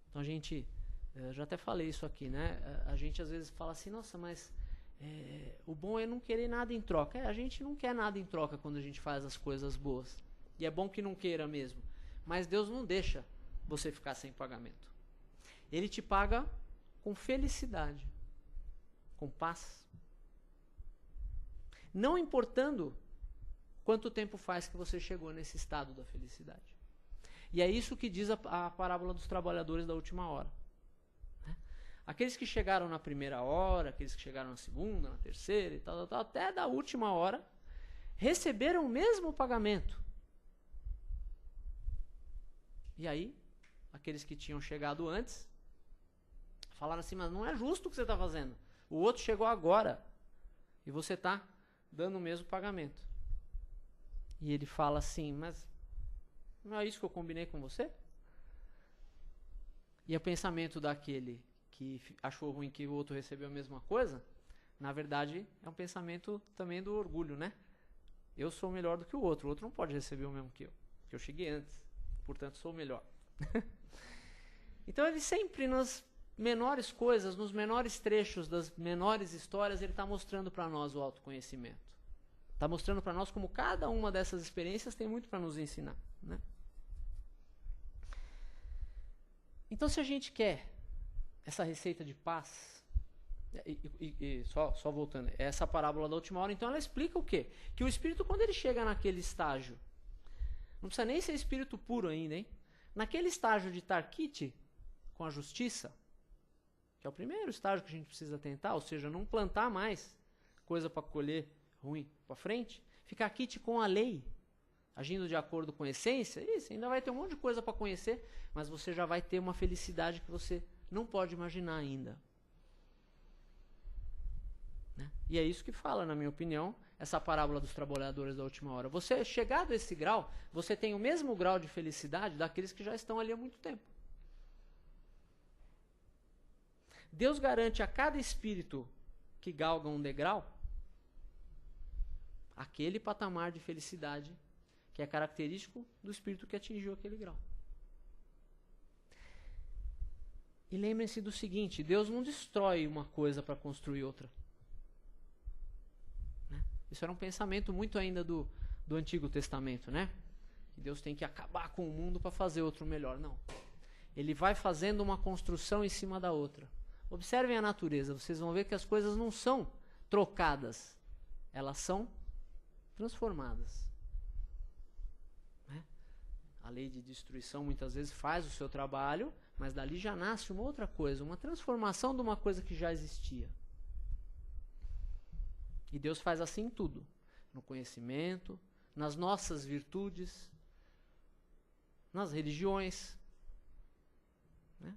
Então a gente... Eu já até falei isso aqui, né? A gente às vezes fala assim, nossa, mas o bom é não querer nada em troca. A gente não quer nada em troca quando a gente faz as coisas boas. E é bom que não queira mesmo. Mas Deus não deixa você ficar sem pagamento. Ele te paga com felicidade, com paz. Não importando quanto tempo faz que você chegou nesse estado da felicidade. E é isso que diz a parábola dos trabalhadores da última hora. Aqueles que chegaram na primeira hora, aqueles que chegaram na segunda, na terceira e tal, até da última hora, receberam o mesmo pagamento. E aí, aqueles que tinham chegado antes, falaram assim, mas não é justo o que você está fazendo. O outro chegou agora e você está dando o mesmo pagamento. E ele fala assim, mas não é isso que eu combinei com você? E o pensamento daquele que achou ruim que o outro recebeu a mesma coisa, na verdade é um pensamento também do orgulho, né? Eu sou melhor do que o outro não pode receber o mesmo que eu, porque eu cheguei antes, portanto sou melhor. Então ele sempre nas menores coisas, nos menores trechos das menores histórias, ele está mostrando para nós o autoconhecimento. Está mostrando para nós como cada uma dessas experiências tem muito para nos ensinar, né? Então, se a gente quer essa receita de paz, só voltando, essa parábola da última hora, então ela explica o quê? Que o espírito, quando ele chega naquele estágio, não precisa nem ser espírito puro ainda, hein? Naquele estágio de Tarkit, com a justiça, que é o primeiro estágio que a gente precisa tentar, ou seja, não plantar mais coisa para colher ruim para frente, ficar kit com a lei, agindo de acordo com a essência, isso, ainda vai ter um monte de coisa para conhecer, mas você já vai ter uma felicidade que você não pode imaginar ainda. Né? E é isso que fala, na minha opinião, essa parábola dos trabalhadores da última hora. Você, chegado a esse grau, você tem o mesmo grau de felicidade daqueles que já estão ali há muito tempo. Deus garante a cada espírito que galga um degrau aquele patamar de felicidade que é característico do espírito que atingiu aquele grau. E lembrem-se do seguinte, Deus não destrói uma coisa para construir outra. Né? Isso era um pensamento muito ainda do Antigo Testamento, né? Que Deus tem que acabar com o mundo para fazer outro melhor. Não. Ele vai fazendo uma construção em cima da outra. Observem a natureza, vocês vão ver que as coisas não são trocadas, elas são transformadas. Né? A lei de destruição muitas vezes faz o seu trabalho, mas dali já nasce uma outra coisa, uma transformação de uma coisa que já existia. E Deus faz assim em tudo, no conhecimento, nas nossas virtudes, nas religiões. Né?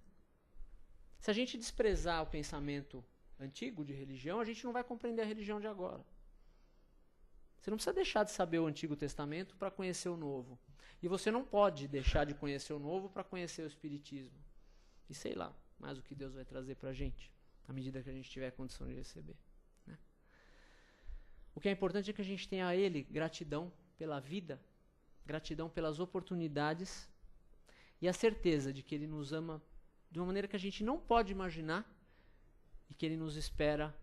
Se a gente desprezar o pensamento antigo de religião, a gente não vai compreender a religião de agora. Você não precisa deixar de saber o Antigo Testamento para conhecer o Novo. E você não pode deixar de conhecer o Novo para conhecer o Espiritismo. E sei lá, mais o que Deus vai trazer para a gente, à medida que a gente tiver condição de receber. Né? O que é importante é que a gente tenha a Ele gratidão pela vida, gratidão pelas oportunidades e a certeza de que Ele nos ama de uma maneira que a gente não pode imaginar e que Ele nos espera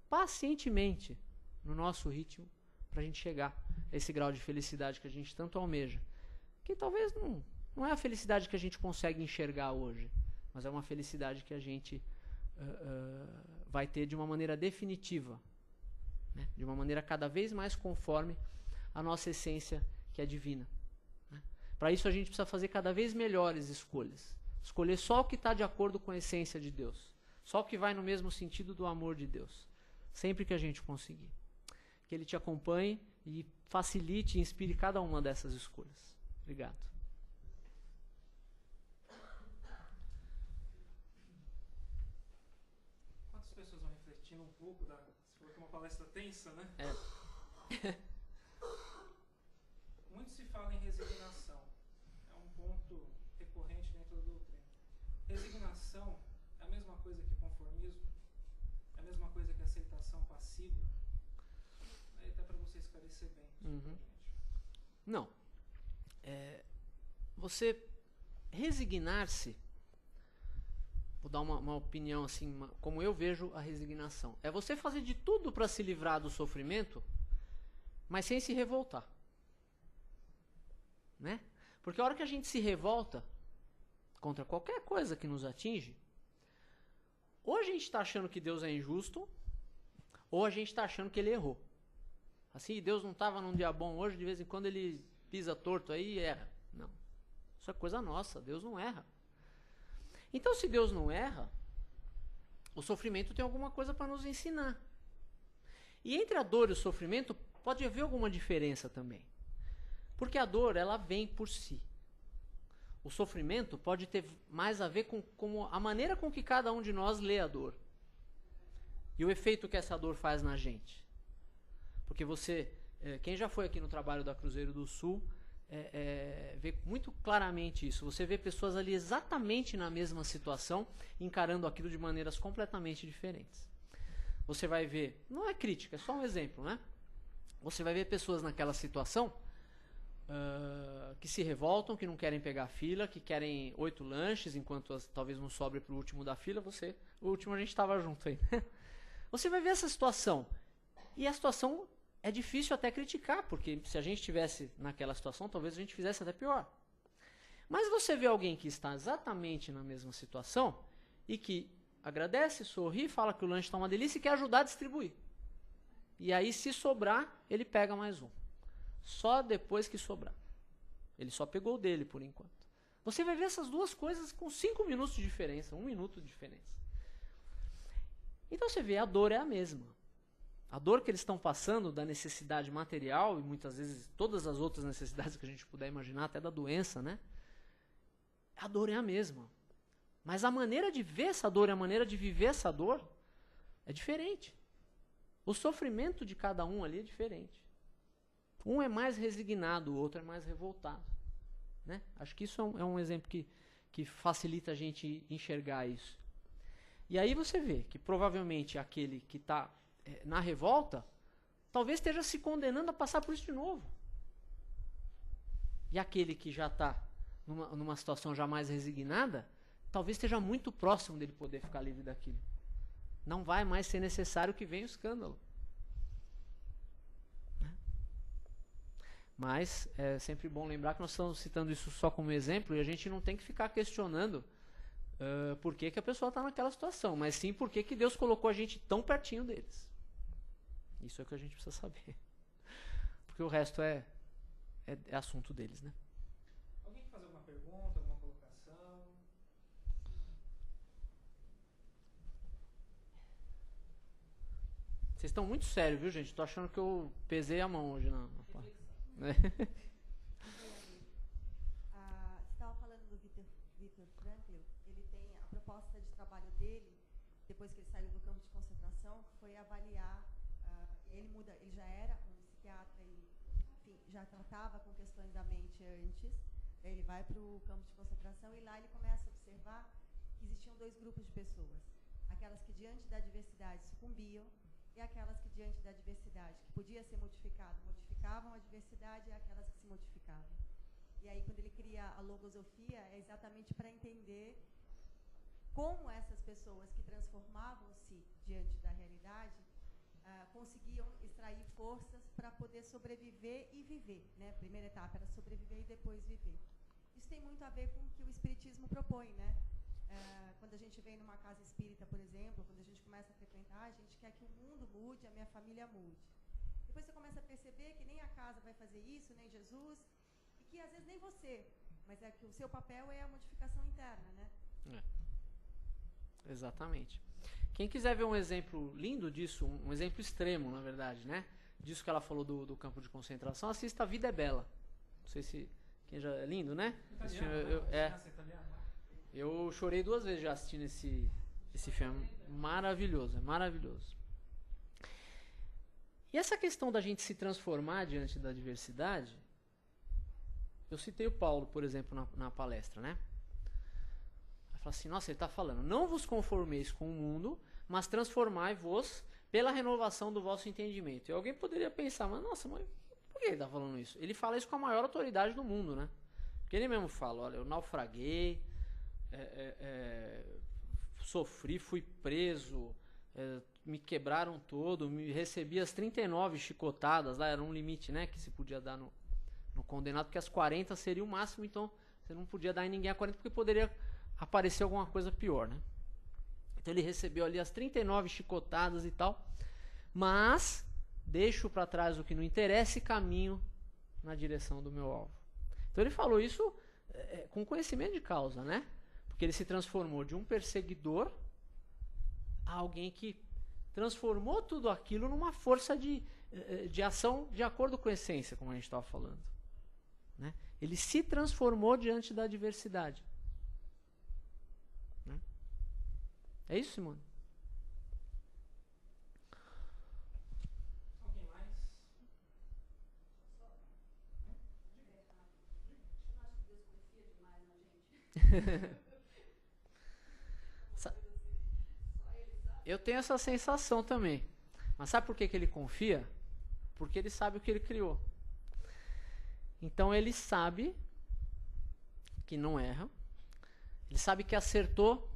pacientemente no nosso ritmo para a gente chegar a esse grau de felicidade que a gente tanto almeja. Que talvez não é a felicidade que a gente consegue enxergar hoje, mas é uma felicidade que a gente vai ter de uma maneira definitiva, né? De uma maneira cada vez mais conforme a nossa essência que é divina. Né? Para isso a gente precisa fazer cada vez melhores escolhas. Escolher só o que está de acordo com a essência de Deus. Só o que vai no mesmo sentido do amor de Deus. Sempre que a gente conseguir. Que Ele te acompanhe e facilite e inspire cada uma dessas escolhas. Obrigado. Quantas pessoas vão refletindo um pouco da... Você falou que é uma palestra tensa, né? É. Muito se fala em resignação. É um ponto recorrente dentro da doutrina. Resignação é a mesma coisa que conformismo? É a mesma coisa que aceitação passiva? Aí até para você esclarecer bem. Uhum. Não. Você resignar-se, vou dar uma opinião assim, como eu vejo a resignação, é você fazer de tudo para se livrar do sofrimento, mas sem se revoltar. Né? Porque a hora que a gente se revolta contra qualquer coisa que nos atinge, ou a gente está achando que Deus é injusto, ou a gente está achando que Ele errou. Assim, Deus não estava num dia bom hoje, de vez em quando Ele pisa torto aí e erra. Não. Isso é coisa nossa, Deus não erra. Então, se Deus não erra, o sofrimento tem alguma coisa para nos ensinar. E entre a dor e o sofrimento, pode haver alguma diferença também. Porque a dor, ela vem por si. O sofrimento pode ter mais a ver com a maneira com que cada um de nós lê a dor. E o efeito que essa dor faz na gente. Porque você, quem já foi aqui no trabalho da Cruzeiro do Sul, vê muito claramente isso. Você vê pessoas ali exatamente na mesma situação, encarando aquilo de maneiras completamente diferentes. Você vai ver, não é crítica, é só um exemplo, né? Você vai ver pessoas naquela situação que se revoltam, que não querem pegar fila, que querem 8 lanches, enquanto talvez não sobre para o último da fila. O último a gente estava junto aí. Você vai ver essa situação. E a situação é difícil até criticar, porque se a gente estivesse naquela situação, talvez a gente fizesse até pior. Mas você vê alguém que está exatamente na mesma situação e que agradece, sorri, fala que o lanche está uma delícia e quer ajudar a distribuir. E aí, se sobrar, ele pega mais um. Só depois que sobrar. Ele só pegou o dele, por enquanto. Você vai ver essas duas coisas com 5 minutos de diferença, 1 minuto de diferença. Então você vê, a dor é a mesma. A dor que eles estão passando da necessidade material, e muitas vezes todas as outras necessidades que a gente puder imaginar, até da doença, né? A dor é a mesma. Mas a maneira de ver essa dor e a maneira de viver essa dor é diferente. O sofrimento de cada um ali é diferente. Um é mais resignado, o outro é mais revoltado. Né? Acho que isso é um exemplo que facilita a gente enxergar isso. E aí você vê que provavelmente aquele que está na revolta, talvez esteja se condenando a passar por isso de novo. E aquele que já está numa situação já mais resignada, talvez esteja muito próximo dele poder ficar livre daquilo. Não vai mais ser necessário que venha o escândalo. Mas é sempre bom lembrar que nós estamos citando isso só como exemplo e a gente não tem que ficar questionando por que a pessoa está naquela situação, mas sim por que Deus colocou a gente tão pertinho deles. Isso é o que a gente precisa saber. Porque o resto é assunto deles, né? Alguém quer fazer alguma pergunta, alguma colocação? Vocês estão muito sérios, viu, gente? Tô achando que eu pesei a mão hoje na parte. Você estava falando do Viktor Frankl, ele tem a proposta de trabalho dele, depois que ele saiu do campo de concentração, foi avaliar, ele já era um psiquiatra e, enfim, já tratava com questões da mente antes, daí ele vai para o campo de concentração e lá ele começa a observar que existiam 2 grupos de pessoas, aquelas que diante da adversidade sucumbiam e aquelas que diante da adversidade, que podia ser modificavam a adversidade e aquelas que se modificavam. E aí, quando ele cria a logosofia, é exatamente para entender como essas pessoas que transformavam-se diante da realidade conseguiam extrair forças para poder sobreviver e viver. Né? A primeira etapa era sobreviver e depois viver. Isso tem muito a ver com o que o Espiritismo propõe, né? Quando a gente vem numa casa espírita, por exemplo, quando a gente começa a frequentar, a gente quer que o mundo mude, a minha família mude. Depois você começa a perceber que nem a casa vai fazer isso, nem Jesus, e que às vezes nem você, mas é que o seu papel é a modificação interna, né? Exatamente. Quem quiser ver um exemplo lindo disso, um exemplo extremo, na verdade, né? Disso que ela falou do campo de concentração, assista A Vida é Bela. Não sei se... Quem já é lindo, né? Eu chorei 2 vezes já assistindo esse filme. Maravilhoso, é maravilhoso. E essa questão da gente se transformar diante da adversidade, eu citei o Paulo, por exemplo, na palestra, né? Ele fala assim, nossa, ele está falando, não vos conformeis com o mundo, mas transformai-vos pela renovação do vosso entendimento. E alguém poderia pensar, mas nossa, mas por que ele está falando isso? Ele fala isso com a maior autoridade do mundo, né? Porque ele mesmo fala, olha, eu naufraguei, sofri, fui preso, me quebraram todo, recebi as 39 chicotadas, lá era um limite, né, que se podia dar no condenado, porque as 40 seria o máximo, então você não podia dar em ninguém a 40, porque poderia aparecer alguma coisa pior, né? Então ele recebeu ali as 39 chicotadas e tal, mas deixo para trás o que não interessa e caminho na direção do meu alvo. Então ele falou isso com conhecimento de causa, né? Porque ele se transformou de um perseguidor a alguém que transformou tudo aquilo numa força de ação de acordo com a essência, como a gente estava falando. Né? Ele se transformou diante da adversidade. Né? É isso, Simone? Alguém mais? Eu tenho essa sensação também. Mas sabe por que ele confia? Porque ele sabe o que ele criou. Então ele sabe que não erra. Ele sabe que acertou.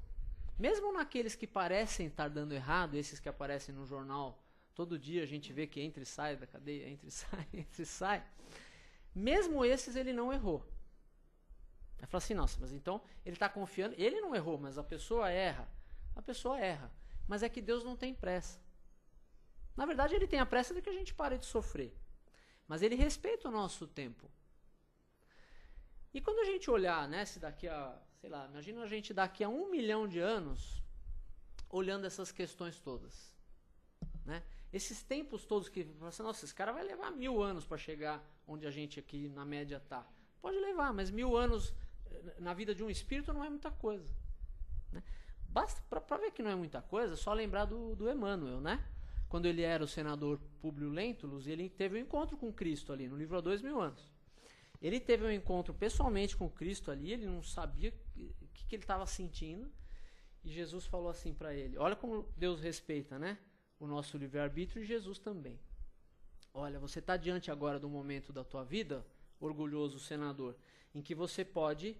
Mesmo naqueles que parecem estar dando errado, esses que aparecem no jornal, todo dia a gente vê que entra e sai da cadeia, entra e sai, entra e sai. Mesmo esses ele não errou. Aí fala assim, nossa, mas então ele está confiando, ele não errou, mas a pessoa erra. A pessoa erra. Mas é que Deus não tem pressa. Na verdade ele tem a pressa de que a gente pare de sofrer. Mas ele respeita o nosso tempo. E quando a gente olhar, né, se daqui a, sei lá, imagina a gente daqui a 1 milhão de anos, olhando essas questões todas. Né? Esses tempos todos que, assim, nossa, esse cara vai levar 1000 anos para chegar onde a gente aqui na média está. Pode levar, mas 1000 anos na vida de um espírito não é muita coisa. Né? Basta, para ver que não é muita coisa, só lembrar do Emmanuel, né? Quando ele era o senador Públio Lentulus, ele teve um encontro com Cristo ali, no livro há 2000 anos. Ele teve um encontro pessoalmente com Cristo ali, ele não sabia o que ele estava sentindo, e Jesus falou assim para ele, olha como Deus respeita, né, o nosso livre-arbítrio, e Jesus também. Olha, você está diante agora do momento da tua vida, orgulhoso senador, em que você pode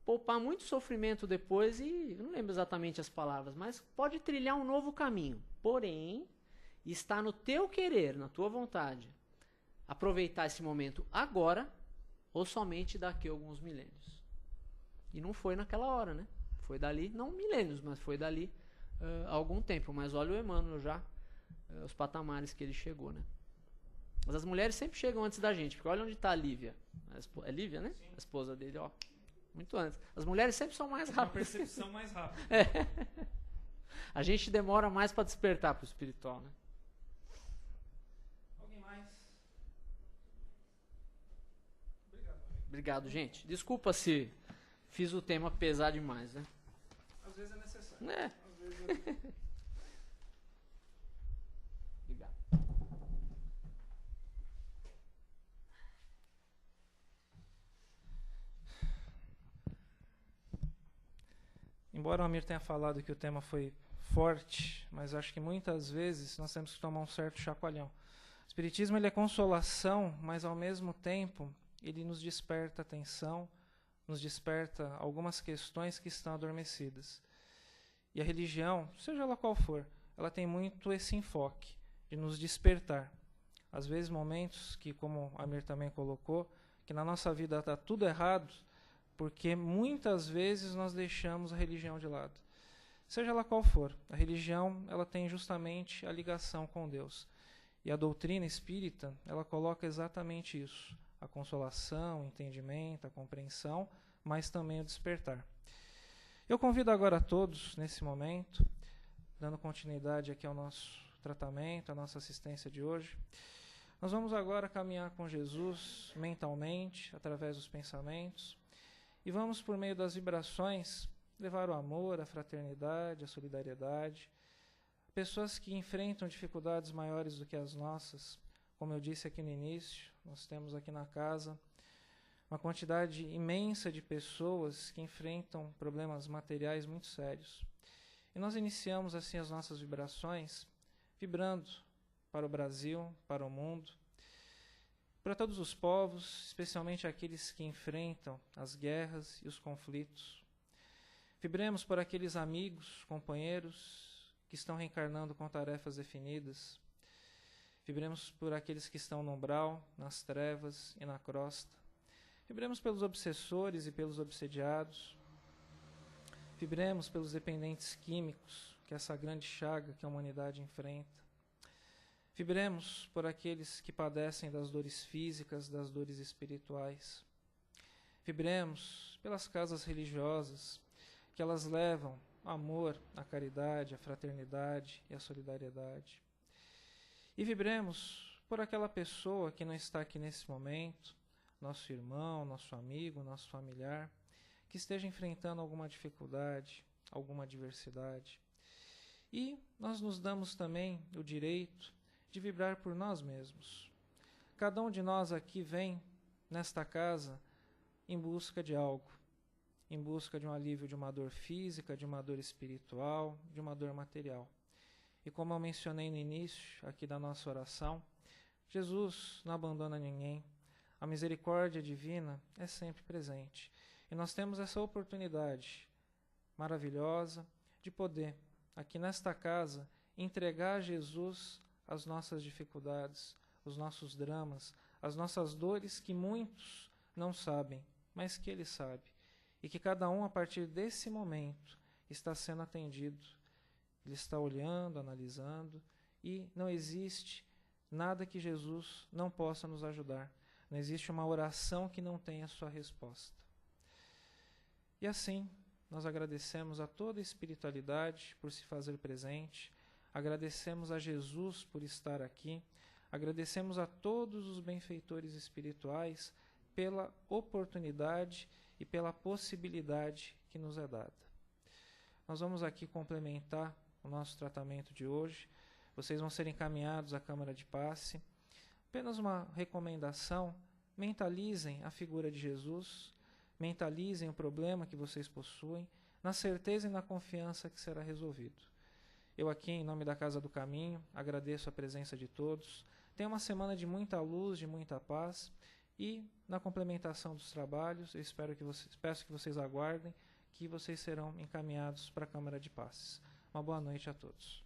poupar muito sofrimento depois e, eu não lembro exatamente as palavras, mas pode trilhar um novo caminho. Porém, está no teu querer, na tua vontade, aproveitar esse momento agora ou somente daqui a alguns milênios. E não foi naquela hora, né? Foi dali, não milênios, mas foi dali algum tempo. Mas olha o Emmanuel já, os patamares que ele chegou, né? Mas as mulheres sempre chegam antes da gente, porque olha onde está a Lívia. É Lívia, né? Sim. A esposa dele, ó. Muito antes. As mulheres sempre são mais rápidas. Uma percepção mais rápida. É. A gente demora mais para despertar para o espiritual, né? Alguém mais? Obrigado, gente. Desculpa se fiz o tema pesar demais, né? Às vezes é necessário. É. Às vezes é... Obrigado. Embora o Amir tenha falado que o tema foi forte, mas acho que muitas vezes nós temos que tomar um certo chacoalhão. O Espiritismo ele é consolação, mas ao mesmo tempo ele nos desperta atenção, nos desperta algumas questões que estão adormecidas. E a religião, seja ela qual for, ela tem muito esse enfoque de nos despertar. Às vezes momentos que, como a Amir também colocou, que na nossa vida está tudo errado, porque muitas vezes nós deixamos a religião de lado. Seja ela qual for, a religião ela tem justamente a ligação com Deus. E a doutrina espírita, ela coloca exatamente isso. A consolação, o entendimento, a compreensão, mas também o despertar. Eu convido agora a todos, nesse momento, dando continuidade aqui ao nosso tratamento, à nossa assistência de hoje, nós vamos agora caminhar com Jesus mentalmente, através dos pensamentos, e vamos, por meio das vibrações, levar o amor, a fraternidade, a solidariedade. Pessoas que enfrentam dificuldades maiores do que as nossas, como eu disse aqui no início, nós temos aqui na casa uma quantidade imensa de pessoas que enfrentam problemas materiais muito sérios. E nós iniciamos assim as nossas vibrações, vibrando para o Brasil, para o mundo, para todos os povos, especialmente aqueles que enfrentam as guerras e os conflitos. Vibremos por aqueles amigos, companheiros que estão reencarnando com tarefas definidas. Vibremos por aqueles que estão no umbral, nas trevas e na crosta. Vibremos pelos obsessores e pelos obsediados. Vibremos pelos dependentes químicos, que é essa grande chaga que a humanidade enfrenta. Vibremos por aqueles que padecem das dores físicas, das dores espirituais. Vibremos pelas casas religiosas, que elas levam o amor, a caridade, a fraternidade e a solidariedade. E vibremos por aquela pessoa que não está aqui nesse momento, nosso irmão, nosso amigo, nosso familiar, que esteja enfrentando alguma dificuldade, alguma adversidade. E nós nos damos também o direito de vibrar por nós mesmos. Cada um de nós aqui vem nesta casa em busca de algo, em busca de um alívio de uma dor física, de uma dor espiritual, de uma dor material. E como eu mencionei no início aqui da nossa oração, Jesus não abandona ninguém. A misericórdia divina é sempre presente. E nós temos essa oportunidade maravilhosa de poder, aqui nesta casa, entregar a Jesus as nossas dificuldades, os nossos dramas, as nossas dores que muitos não sabem, mas que Ele sabe. E que cada um, a partir desse momento, está sendo atendido. Ele está olhando, analisando, e não existe nada que Jesus não possa nos ajudar. Não existe uma oração que não tenha sua resposta. E assim, nós agradecemos a toda a espiritualidade por se fazer presente, agradecemos a Jesus por estar aqui, agradecemos a todos os benfeitores espirituais pela oportunidade e pela possibilidade que nos é dada. Nós vamos aqui complementar o nosso tratamento de hoje. Vocês vão ser encaminhados à Câmara de Passe. Apenas uma recomendação: mentalizem a figura de Jesus, mentalizem o problema que vocês possuem, na certeza e na confiança que será resolvido. Eu aqui, em nome da Casa do Caminho, agradeço a presença de todos. Tenha uma semana de muita luz, de muita paz, e na complementação dos trabalhos, eu peço que vocês aguardem, que vocês serão encaminhados para a Câmara de Passes. Uma boa noite a todos.